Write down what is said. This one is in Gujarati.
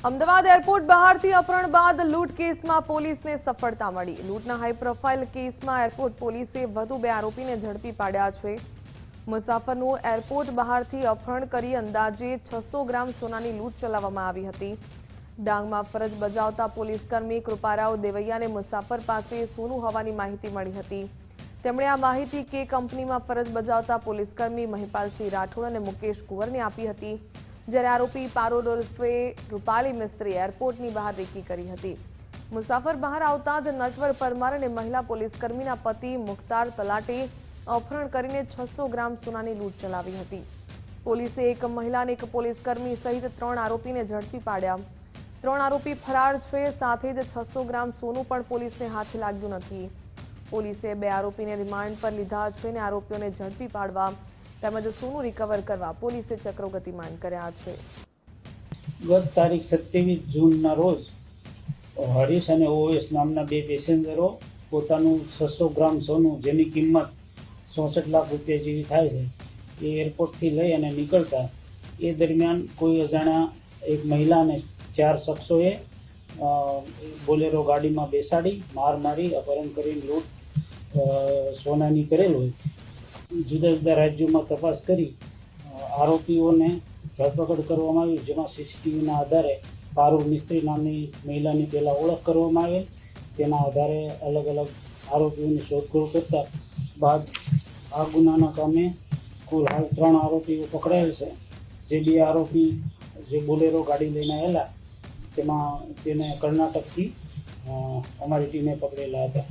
અમદાવાદ એરપોર્ટ બહારથી અપહરણ બાદ લૂંટ કેસમાં પોલીસને સફળતા મળી। લૂંટના હાઈ પ્રોફાઇલ કેસમાં એરપોર્ટ પોલીસે વધુ 2 આરોપીને ઝડપી પાડ્યા છે। મુસાફરનું એરપોર્ટ બહારથી અપહરણ કરી અંદાજે 600 ગ્રામ સોનાની લૂંટ ચલાવવામાં આવી હતી। ડાંગમાં ફરજ બજાવતા પોલીસકર્મી કૃપારાવ દેવૈયાને મુસાફર પાસે સોનું હોવાની માહિતી મળી હતી। તેમણે આ માહિતી કે કંપનીમાં ફરજ બજાવતા પોલીસકર્મી મહિપાલસિંહ રાઠોડ અને મુકેશ કુંવરને આપી હતી। જ્યારે આરોપી પારોલ ઉર્ફે રૂપાલી મિસ્ત્રી એરપોર્ટની બહાર રેકી કરી હતી। મુસાફર બહાર આવતા જ નટવર પરમાર અને મહિલા પોલીસકર્મીના પતિ મુખ્તાર તલાટે અપહરણ કરીને 600 ગ્રામ સોનાની લૂંટ ચલાવી હતી। પોલીસે એક મહિલા અને એક પોલીસકર્મી સહિત 3 આરોપીને ઝડપી પાડ્યા। 3 આરોપી ફરાર છે, સાથે જ 600 ગ્રામ સોનું પણ પોલીસને હાથે લાગ્યું નથી। પોલીસે 2 આરોપીને રિમાન્ડ પર લીધા છે અને આરોપીઓને ઝડપી પાડવા તેમજ સોનું રિકવર કરવા પોલીસે ચક્રો ગતિમાન કર્યા છે। ગત તારીખ 27 જૂનના રોજ હરીશ અને ઓએસ નામના 2 પેસેન્જરો પોતાનું 600 ગ્રામ સોનું, જેની કિંમત 64 લાખ રૂપિયા જેવી થાય છે, એ એરપોર્ટથી લઈ અને નીકળતા એ દરમિયાન કોઈ અજાણ્યા એક મહિલા અને 4 શખ્સોએ બોલેરો ગાડીમાં બેસાડી માર મારી અપહરણ કરીને લૂંટ સોનાની કરેલ હોય। જુદા જુદા રાજ્યોમાં તપાસ કરી આરોપીઓને ધરપકડ કરવામાં આવી, જેમાં સીસીટીવીના આધારે પારુલ મિસ્ત્રી નામની મહિલાની પહેલાં ઓળખ કરવામાં આવેલ। તેના આધારે અલગ અલગ આરોપીઓની શોધખોળ કરતા બાદ આ ગુનાના કામે કુલ હાલ 3 આરોપીઓ પકડાયેલ છે। જે 2 આરોપી જે બોલેરો ગાડી લઈને આવેલા તેને કર્ણાટકથી અમારી ટીમે પકડેલા હતા।